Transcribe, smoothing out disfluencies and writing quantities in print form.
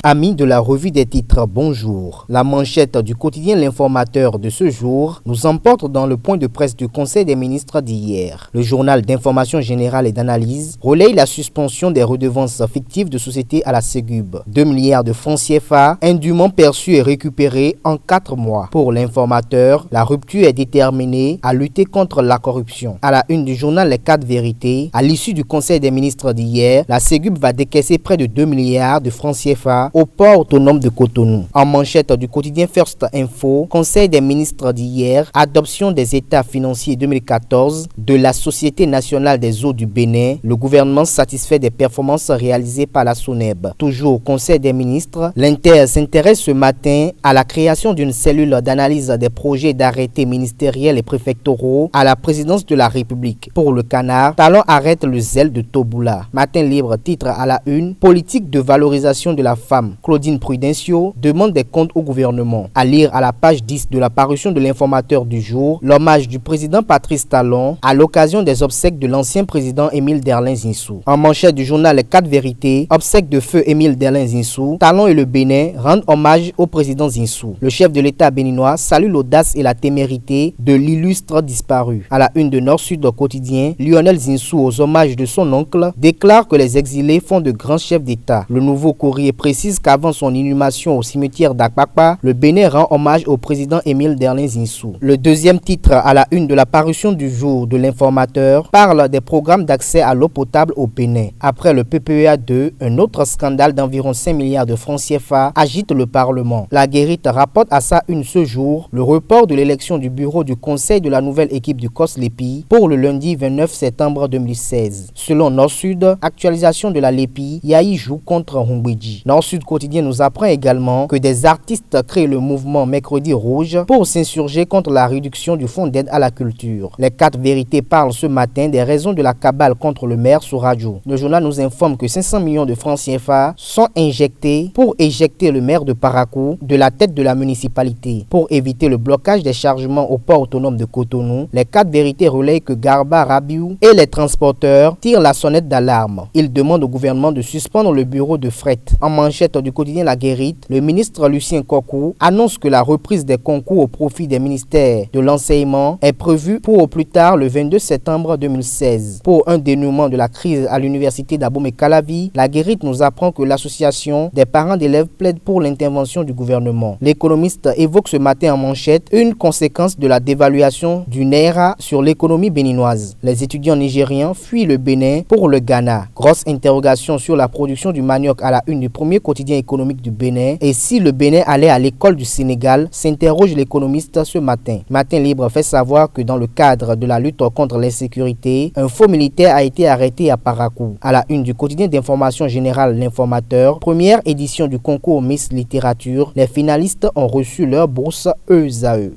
Amis de la revue des titres, bonjour. La manchette du quotidien L'Informateur de ce jour nous emporte dans le point de presse du Conseil des ministres d'hier. Le journal d'information générale et d'analyse relaye la suspension des redevances fictives de société à la Ségub. 2 milliards de francs CFA indûment perçus et récupérés en 4 mois. Pour L'Informateur, la rupture est déterminée à lutter contre la corruption. À la une du journal Les 4 vérités, à l'issue du Conseil des ministres d'hier, la Ségub va décaisser près de 2 milliards de francs CFA au port autonome de Cotonou. En manchette du quotidien First Info, Conseil des ministres d'hier, adoption des états financiers 2014 de la Société nationale des eaux du Bénin, le gouvernement satisfait des performances réalisées par la SONEB. Toujours au Conseil des ministres, l'Inter s'intéresse ce matin à la création d'une cellule d'analyse des projets d'arrêtés ministériels et préfectoraux à la présidence de la République. Pour le Canard, Talon arrête le zèle de Toboula. Matin Libre titre à la une, politique de valorisation de la femme. Claudine Prudencio demande des comptes au gouvernement. À lire à la page 10 de la parution de l'Informateur du jour, l'hommage du président Patrice Talon à l'occasion des obsèques de l'ancien président Émile Derlin Zinsou. En manchette du journal Les 4 vérités, obsèques de feu Émile Derlin Zinsou, Talon et le Bénin rendent hommage au président Zinsou. Le chef de l'État béninois salue l'audace et la témérité de l'illustre disparu. À la une de Nord-Sud quotidien, Lionel Zinsou, aux hommages de son oncle, déclare que les exilés font de grands chefs d'État. Le Nouveau Courrier précise qu'avant son inhumation au cimetière d'Akpakpa, le Bénin rend hommage au président Émile Derlin Zinsou. Le deuxième titre à la une de la parution du jour de l'Informateur parle des programmes d'accès à l'eau potable au Bénin. Après le PPEA 2, un autre scandale d'environ 5 milliards de francs CFA agite le Parlement. La Guérite rapporte à sa une ce jour le report de l'élection du bureau du conseil de la nouvelle équipe du COS-LEPI pour le lundi 29 septembre 2016. Selon Nord-Sud, actualisation de la LEPI, Yahi joue contre Humbweji. Nord-Sud quotidien nous apprend également que des artistes créent le mouvement Mercredi Rouge pour s'insurger contre la réduction du fonds d'aide à la culture. Les 4 vérités parlent ce matin des raisons de la cabale contre le maire Souradio. Le journal nous informe que 500 millions de francs CFA sont injectés pour éjecter le maire de Parakou de la tête de la municipalité. Pour éviter le blocage des chargements au port autonome de Cotonou, les 4 vérités relayent que Garba Rabiou et les transporteurs tirent la sonnette d'alarme. Ils demandent au gouvernement de suspendre le bureau de fret. En manchette du quotidien La Guérite, le ministre Lucien Kokou annonce que la reprise des concours au profit des ministères de l'enseignement est prévue pour au plus tard le 22 septembre 2016. Pour un dénouement de la crise à l'université d'Abomey-Calavi, La Guérite nous apprend que l'association des parents d'élèves plaide pour l'intervention du gouvernement. L'économiste évoque ce matin en manchette une conséquence de la dévaluation du Naira sur l'économie béninoise. Les étudiants nigériens fuient le Bénin pour le Ghana. Grosse interrogation sur la production du manioc à la une du premier quotidien économique du Bénin. Et si le Bénin allait à l'école du Sénégal, s'interroge l'économiste ce matin. Matin Libre fait savoir que dans le cadre de la lutte contre l'insécurité, un faux militaire a été arrêté à Parakou. À la une du quotidien d'information générale L'Informateur, première édition du concours Miss Littérature, les finalistes ont reçu leur bourse EUSAE.